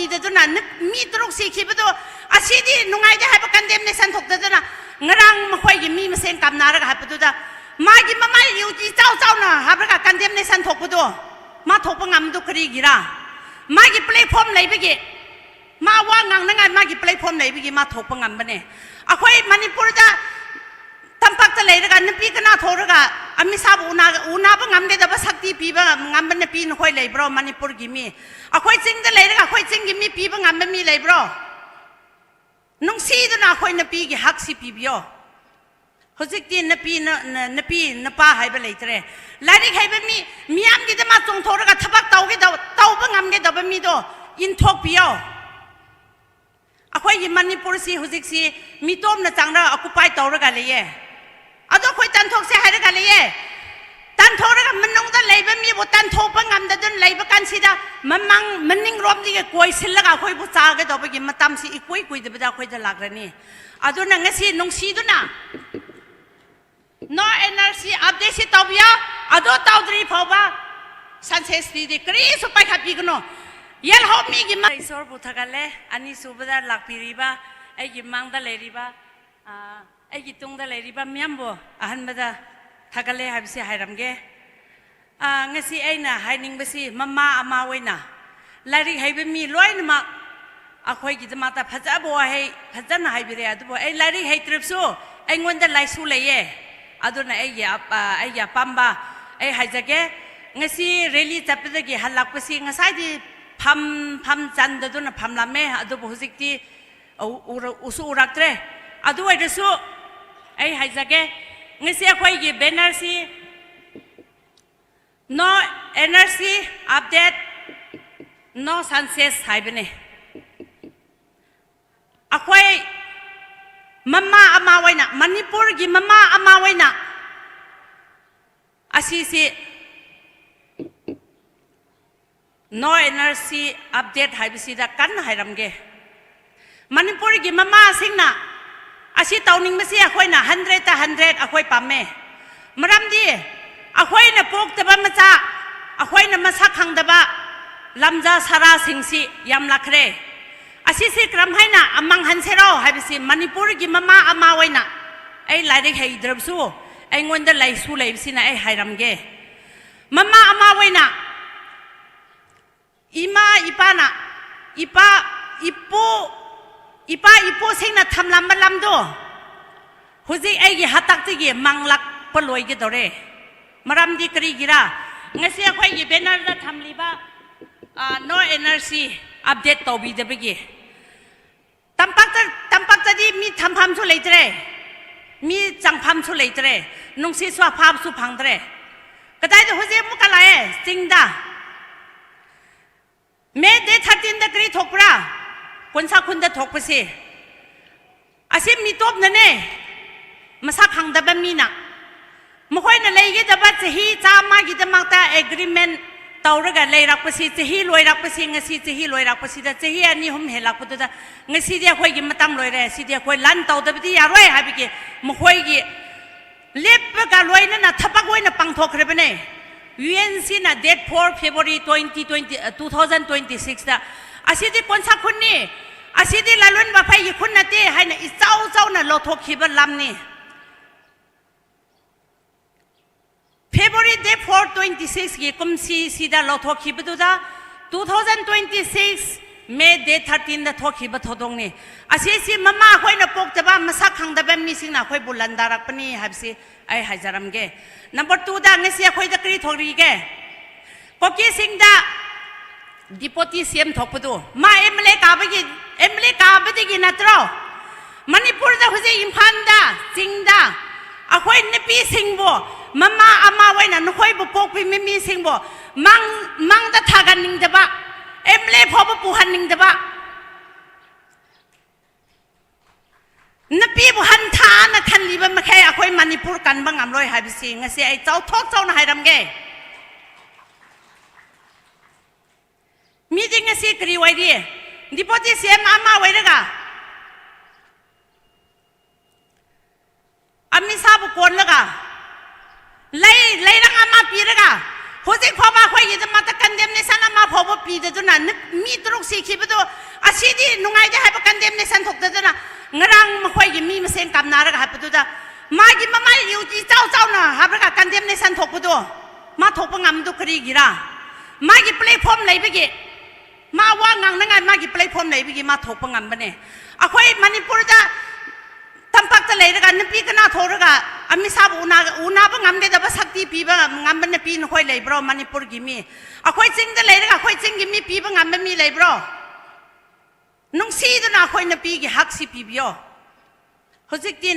पीदना मी तरुक सीखीबदो असीदी नुंगाइदे हाइब कंडेमनेशन थोक्तदना ngarang makhoi gi mi mesen kamnara hapuda magi mamai yuji chau chau na habraga condemnation thokpudo ma thokpa ngamdu khri gira magi platform leibigi ma wa ngang na ngai magi platform leibigi ma thokpa ngambane akhoi manipur da tampak ta leiraga napi kana thoraga ami sab una ba ngamde da ba sakti piba ngambane pi khoi leibro manipur gi mi akhoi ching da leiraga akhoi ching gi mi piba ngamba mi leibro nung si do na khoi na pi gi hak si pi bio hojik ti na pi na pa hai ba leitre lari khai ba mi miam gi da ma chong thora ga thabak tau gi tau ba ngam ge da ba mi do in thok bio akhoi gi manipur si hojik si mi tom na chang ra occupy tau ra ga le ye ado khoi tan thok se hai ra ga le ye tan thora ga manung da lei ba mi bo tan thok ba ngam da don lei ba kan si da mamang maning rom di ge koi sil la ga khoi bu cha ge da ba gi matam si ikoi koi da ba da khoi da lag ra ni ado na ngasi nung si do na no NRC update si tawya ado tawdri phoba sunset di kri so pai khapi gno yel ho mi gi ma isor bu thagale ani subada lakpiriba ai gi mangda leriba ai gi tungda leriba myambo ahan bada thagale habsi hairamge ngasi aina haining basi mama ama waina lari haibe mi loin ma akhoi gi mata phajabo hai phajana haibire adu ai lari hai tripsu ai ngonda laisu leye aduna ai ya pamba ai haijage ngasi rally chapdagi halakpasi ngasai di pham chanda duna pham lame adu hojikti usu uraktre adu aidasu ai haijage ngasi akhoi gi banner si no NRC update no sunset haibene akhoi mama ama waina manipur gi mama ama waina asisi no NRC update haibisi da kan hairamge manipur gi mama singna asi tawning masi akhoi na 100 ta 100 akhoi pamme maramdi akhoi na pok taba macha akhoi na masa khangdaba lamja sara singsi yam lakhre asisi kram haina amang hansero habisi manipur gi mama ama waina ai larik hai drabsu ai ngonda laisu laibsina ai hairamge mama ama waina ima ipana ipo singna thamlam lamdo huji ai gi hatak ti gi manglak poloi gi dore maramdi kri gira ngasi akhoi gi banner da thamliba no NRC update to bi de bigi tampak tadi mi thampam su leitre mi changpham su leitre nungsi swa phap su phangdre kadai de hoje mu kalae singda me de 13 da kri thokra konsa khunda thokpasi asim mi top na ne masa khangda ba mi na mokhoi na leige da ba chahi chama gi da makta agreement tawraga leirakpasi chahi loirakpasi ngasi chahi loirakpasi da chahi ani hum helakpuda da ngasi dia khoi gi matam loire si dia khoi lan tawdabdi yaroi habigi mokhoi gi leppa ga loina na thapak oina pangthokrebane UNC na date 4 February 2026 da asidi konsa khunni asidi lalun ba phai gi khunnate haina ichau na lothokhiba lamni February day 4/26 ki kumsi sida lo thokhi buda 2026 May day 13 da thokhi ba thodong ni asisi mama khoi na pok taba masa khangda ba mi sing na khoi bulandarak pani habsi ai hajaram ge number 2 da ngesi khoi da kri thori ge koki sing da deputy CM thokpudu ma MLA ka ba gi natro manipur da huje imphal da sing da akhoi nepi singbo mama ama waina nkhoi bu pokpi mimi singbo mang da thagan ning daba emle phobu puhan ning daba napi bu han tha na khan liba makhai akhoi manipur kan bang amloi habisi ngasi ai chau thok chau na hairam ge meeting ngasi kri waidi dipoti sem ama wairaga ami sabu kon laga lay rang ama piraga ꯍꯧꯖꯤꯛ ꯐꯥꯎꯕ ꯑꯩꯈꯣꯏꯒꯤꯗꯃꯛꯇ ꯀꯟꯗꯦꯝꯅꯦꯁꯟ ꯑꯃ ꯐꯥꯎꯕ ꯄꯤꯗꯗꯨꯅ ꯃꯤ 6 ꯁꯤꯈꯤꯕꯗꯣ ꯑꯁꯤꯗꯤ ꯅꯨꯡꯉꯥꯏꯇꯦ ꯍꯥꯏꯕ ꯀꯟꯗꯦꯝꯅꯦꯁꯟ ꯊꯣꯛꯇꯗꯅ ꯉꯔꯥꯡ ꯃꯈꯣꯏꯒꯤ ꯃꯤ ꯃꯁꯦꯟ ꯀꯥꯞꯅꯔꯒ ꯍꯥꯏꯕꯗꯨꯗ ꯃꯥꯒꯤ ꯃꯃꯥꯏ ꯏꯆꯥꯎ ꯆꯥꯎꯅ ꯍꯥꯞꯂꯒ ꯀꯟꯗꯦꯝꯅꯦꯁꯟ ꯊꯣꯛꯄꯗꯣ ꯃꯥ ꯊꯣꯛꯄ ꯉꯝꯕꯗꯣ ꯀꯔꯤꯒꯤꯔꯥ ꯃꯥꯒꯤ ꯄ꯭ꯂꯦꯠꯐꯣꯝ ꯂꯩꯕꯒꯤ ꯃꯥ ꯋꯥ ꯉꯥꯡꯅꯉꯥꯏ ꯃꯥꯒꯤ ꯄ꯭ꯂꯦꯠꯐꯣꯝ ꯂꯩꯕꯒꯤ ꯃꯥ ꯊꯣꯛꯄ ꯉꯝꯕꯅꯦ ꯑꯩꯈꯣꯏ ꯃꯅꯤꯄꯨꯔꯗ ꯇꯝꯄꯥꯛꯇ ꯂꯩꯔꯒ ꯅꯨꯄꯤ ꯀꯅꯥ ꯊꯣꯛꯔꯒ ꯑꯃꯤꯁꯥꯕꯨ ꯎꯅꯕ ꯉꯝꯒꯗꯕ ꯁꯛꯇꯤ ꯄꯤꯕ ꯉꯝꯕ ꯅꯨꯄꯤ ꯅꯈꯣꯏ ꯂꯩꯕ꯭ꯔꯣ ꯃꯅꯤꯄꯨꯔꯒꯤ ꯃꯤ ꯑꯩꯈꯣꯏ ꯆꯤꯡꯗ ꯂꯩꯔꯒ ꯑꯩꯈꯣꯏ ꯆꯤꯡꯒꯤ ꯃꯤ ꯄꯤꯕ ꯉꯝꯕ ꯃꯤ ꯂꯩꯕ꯭ꯔꯣ ꯅꯨꯡꯁꯤꯗꯨꯅ ꯑꯩꯈꯣꯏ ꯅꯨꯄꯤꯒꯤ ꯍꯛꯁꯤ ꯄꯤꯕꯤꯌꯣ ꯍꯧꯖꯤꯛꯇꯤ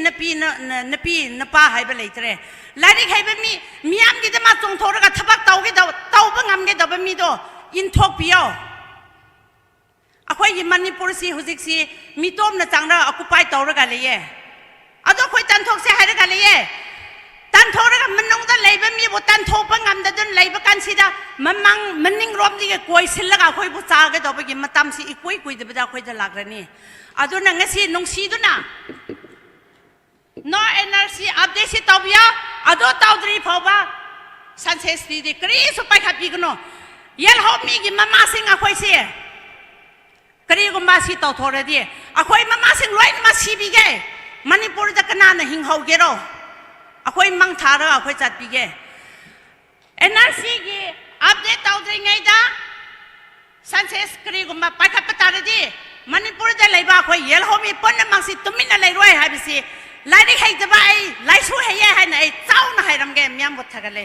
ꯅꯨꯄꯤ ꯅꯨꯄꯥ ꯍꯥꯏꯕ ꯂꯩꯇ꯭ꯔꯦ ꯂꯥꯏꯔꯤꯛ ꯍꯩꯕ ꯃꯤ ꯃꯤꯌꯥꯝꯒꯤꯗꯃꯛ ꯆꯣꯡꯊꯣꯛꯔꯒ ꯊꯕꯛ ꯇꯧꯕ ꯉꯝꯒꯗꯕ ꯃꯤꯗꯣ ꯏꯟꯊꯣꯛꯄꯤꯌꯣ ꯑꯩꯈꯣꯏꯒꯤ ꯃꯅꯤꯄꯨꯔꯁꯤ ꯍꯧꯖꯤꯛꯁꯤ ꯃꯤꯇꯣꯝꯅ ꯆꯪꯔꯒ ꯑꯣꯀꯨꯄꯥꯏ ꯇꯧꯔꯒ ꯂꯩꯌꯦ ꯑꯗꯣ ꯑꯩꯈꯣꯏ ꯇꯟꯊꯣꯛꯁꯦ ꯍꯥꯏꯔꯒ ꯂꯩꯌꯦ ꯇꯟꯊꯣꯛꯔꯒ ꯃꯅꯨꯡꯗ ꯂꯩꯕ ꯃꯤꯕꯨ ꯇꯟꯊꯣꯛꯄ ꯉꯝꯗꯗꯨꯅ ꯂꯩꯕ ꯀꯥꯟꯁꯤꯗ ꯃꯅꯤꯡꯔꯣꯝꯗꯒꯤ ꯀꯣꯏꯁꯤꯜꯂꯒ ꯑꯩꯈꯣꯏꯕꯨ ꯆꯥꯒꯗꯧꯕꯒꯤ ꯃꯇꯝꯁꯤ ꯏꯀꯨꯏ ꯀꯨꯏꯗꯕꯤꯗ ꯑꯩꯈꯣꯏꯗ ꯂꯥꯛꯂꯅꯤ ꯑꯗꯨꯅ ꯉꯁꯤ ꯅꯨꯡꯁꯤꯗꯨꯅ ꯅꯣ NRC ꯑꯞꯗꯦꯠꯁꯤ ꯇꯧꯕꯤꯌꯣ ꯑꯗꯣ ꯇꯧꯗ꯭ꯔꯤ ꯐꯥꯎꯕ ꯁꯟꯁꯦꯁꯇꯤꯗꯤ ꯀꯔꯤꯁꯨ ꯄꯥꯏꯈꯠꯄꯤꯒꯅꯨ ꯌꯦꯜꯍꯧ ꯃꯤꯒꯤ ꯃꯃꯥꯁꯤꯡ ꯑꯩꯈꯣꯏꯁꯦ ꯀꯔꯤꯒꯨꯝꯕ ꯁꯤ ꯇꯧꯊꯣꯛꯔꯗꯤ ꯑꯩꯈꯣꯏ ꯃꯃꯥꯁꯤꯡ ꯂꯣꯏꯅꯃꯛ ꯁꯤꯕꯤꯒꯦ ꯃꯅꯤꯄꯨꯔꯗ ꯀꯅꯥꯅ ꯍꯤꯡꯍꯧꯒꯦꯔꯣ ꯑꯩꯈꯣꯏ ꯃꯪ ꯊꯥꯔꯒ ꯑꯩꯈꯣꯏ ꯆꯠꯄꯤꯒꯦ NRCꯒꯤ ꯑꯞꯗꯦꯠ ꯇꯧꯗ꯭ꯔꯤꯉꯩꯗ ꯁꯟꯁꯦꯁ ꯀꯔꯤꯒꯨꯝꯕ ꯄꯥꯏꯈꯠꯄ ꯇꯥꯔꯗꯤ ꯃꯅꯤꯄꯨꯔꯗ ꯂꯩꯕ ꯑꯩꯈꯣꯏ ꯌꯦꯜꯍꯧ ꯃꯤ ꯄꯨꯝꯅꯃꯛꯁꯤ ꯇꯨꯃꯤꯟꯅ ꯂꯩꯔꯣꯏ ꯍꯥꯏꯕꯁꯤ ꯂꯥꯏꯔꯤꯛ ꯍꯩꯇꯕ ꯑꯩ ꯂꯥꯏꯁꯨ ꯍꯩꯌꯦ ꯍꯥꯏꯅ ꯑꯩ ꯆꯥꯎꯅ ꯍꯥꯏꯔꯝꯒꯦ ꯃꯤꯌꯥꯝꯕꯨ ꯊꯥꯒꯠꯂꯦ